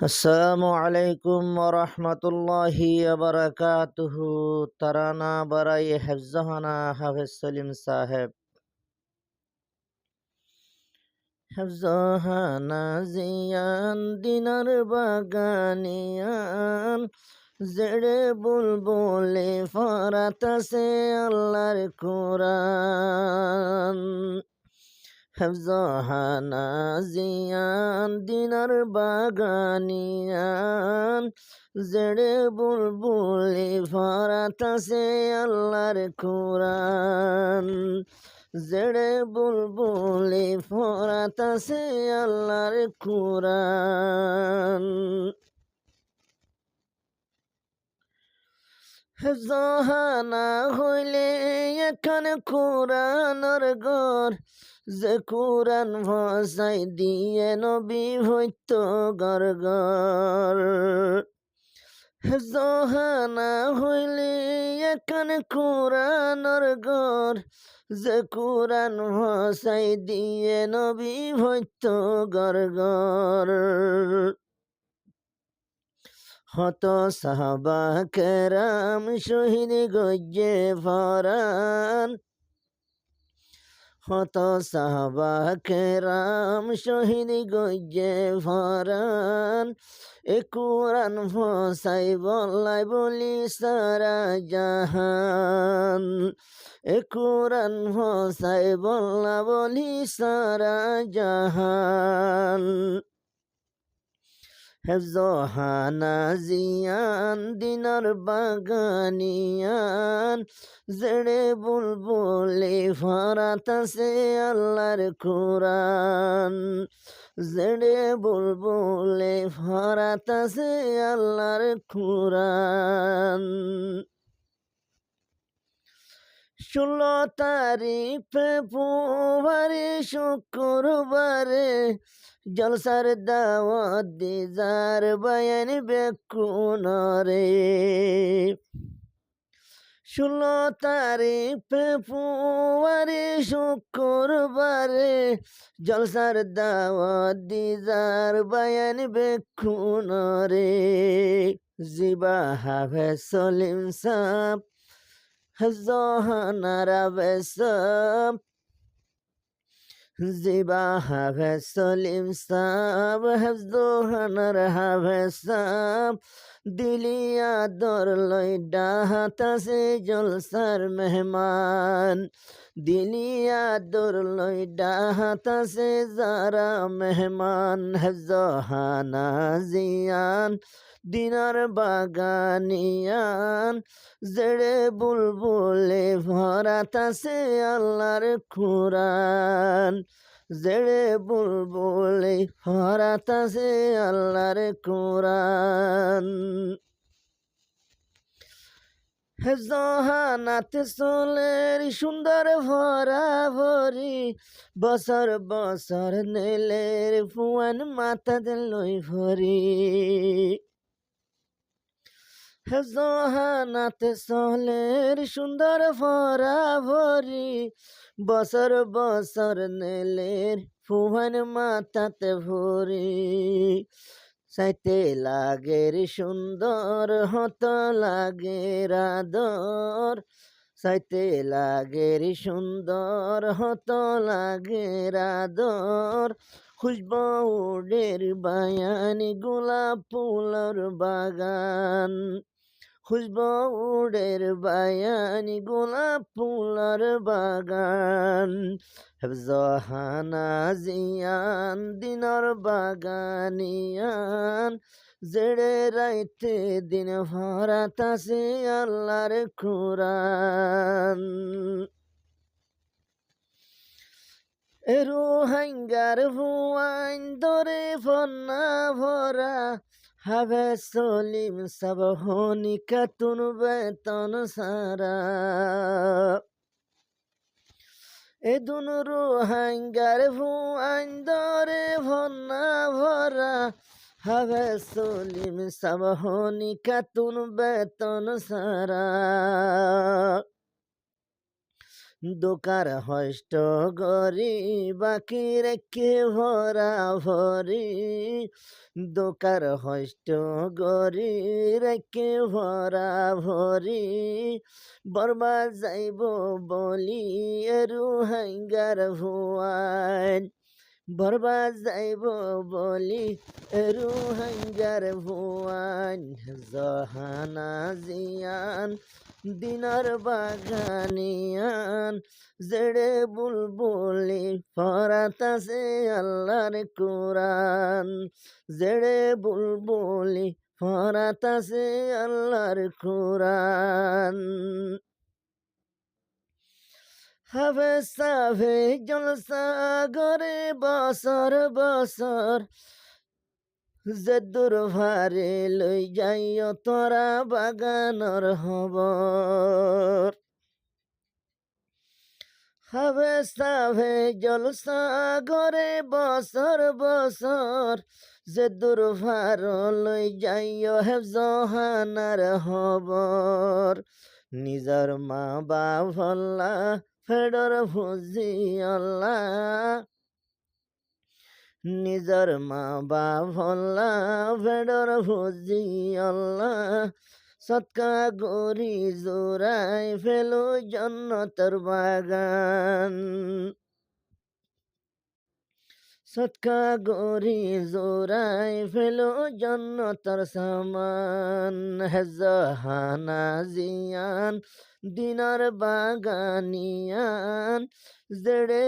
আসসালামু আলাইকুম ওরহমতুল্লাহি বারাকাতুহু। তারানা বারাই হেফজাহানা হাফেজ সলিম সাহেব। হেফজাহানা জিয়ান দিনার বাগানিয়ান, জেড়ে বুলবুলে ফরাতাসে আল্লাহর কোরআন। হেফজাহানা জিয়ান দিনার বাগানিয়ান, জেড়ে বুলবুলি ফরাতাসে আল্লাহর কোরআন। জেড়ে বুলবুলি ফরাতাসে আল্লাহর কোরআন। হেফজাহানা হইলে এখানে কোরআনর ঘর, যে কোরআন ভাষাই দিয়ে নবী হইত গর গর। হেফজাহানা হইলে এখানে কোরআনর ঘর, যে কোরআন ভাষাই দিয়ে নবী হইত গর গর। হত সাহাবা কেরাম শহীদ গজ্জে ফরান, হত সাহাবা কেরাম শহীদ গজ্জে ফরান। এ কোরআন ভাষাই বলাই বলি সারা জাহান, এ কোরআন ভাষাই বলা বলি সারা জাহান। হেফজাহানা জিয়ান দিনার বাগানিয়ান, জেড়ে বুলবুলে ফরাতাসে আল্লাহর কোরআন। জেড়ে বুলবুলে ফরাতাসে আল্লাহর কোরআন। 16 তারিখ ফেব্রুয়ারি শুক্রবারে জলসার দাওয়াত দিজার বয়ান বেকুনরে। 16 তারিখ ফেব্রুয়ারি শুক্রবারে জলসার দাওয়াত দিজার বয়ান বেকুনরে। জিবা হাফেজ সলিম সাহেব হেফজাহানার আবেসাব, জিবা হাফেজ সলিম সাহেব হেফজাহানার হাফেজাব। দিলিয়া দর লই ডাহাতাসে জলসার মেহমান, দিলিয়া দর লই ডাহাতাসে যারা মেহমান। হেফজাহানা জিয়ান দিনার বাগানিয়ান, জেড়ে বুলবুলে ভরাতাসে আল্লাহর কোরআন। জেড়ে বুলবুলে ভরাতাসে আল্লাহর কোরআন। হেফজাহানাত সোলের সুন্দর ভরা ভরি, বছর বছর নেলের ফুয়ান মাথা লই ভরি। হেফজাহানাত সোলের সুন্দর ভরা ভরি, বছর বছর নেলের ফুয়ান মাথাতে ভরি। চাইতে লাগের সুন্দর হত লাগের আদর, চাইতে লাগের সুন্দর হত লাগের আদর। খুশবু উডের বায়ানি গোলাপ ফুলর বাগান, খুশবু উডের বায়ানি গোলাপ ফুলর বাগান। হেফজাহানা জিয়ান দিনর বাগানিয়ান, জেড়ে রাইতে দিন ভরাতাসে আল্লাহর কোরআন। রোহিঙ্গার হুয়াইন ধরে ফন্না ভরা, হাফেজ সলিম সাবহনি খাতুন বেতন সারা। এদুন রোহিঙ্গার হুয়াইন ধরে ফন্না ভরা, হাফেজ সলিম সাবহনি খাতুন বেতন সারা। দোকার হষ্ট গরি বাকি রেখে ভরা ভরি দোকার হষ্ট গরি রেখে ভরা ভরি বরবা যাইব বলি এরু হাঙ্গার ভুয়ান বরবা যাইব বলি এরু হাঙ্গার ভুয়ান জহানা জিয়ান দিনার বাগানিয়ান জেড়ে বুলবুলি ফরাতাসে আল্লাহর কুরআন জেড়ে বুলবুলি ফরাতাসে আল্লাহর কুরআন হাবে সাভে জলসা গরে বছর বছর যে দুর্ভারে লই যাইও তোরা বাগানর হবর হবে সাভে জলসা গরে বছর বছর যে দুর্ভার লই যাইও হে জহানার হবর নিজর মা বাভল্লা ফেডর ভুজি আল্লাহ নিজর মা বাভল্লা ফেডর ভুজি আল্লাহ সৎকা গরি জোড়াই ফেলো জন্নতর বাগান সৎকা গরি জোড়াই ফেলো জন্নতর সামান হেজাহানা জিয়ান দিনার বাগানিয়ান জেড়ে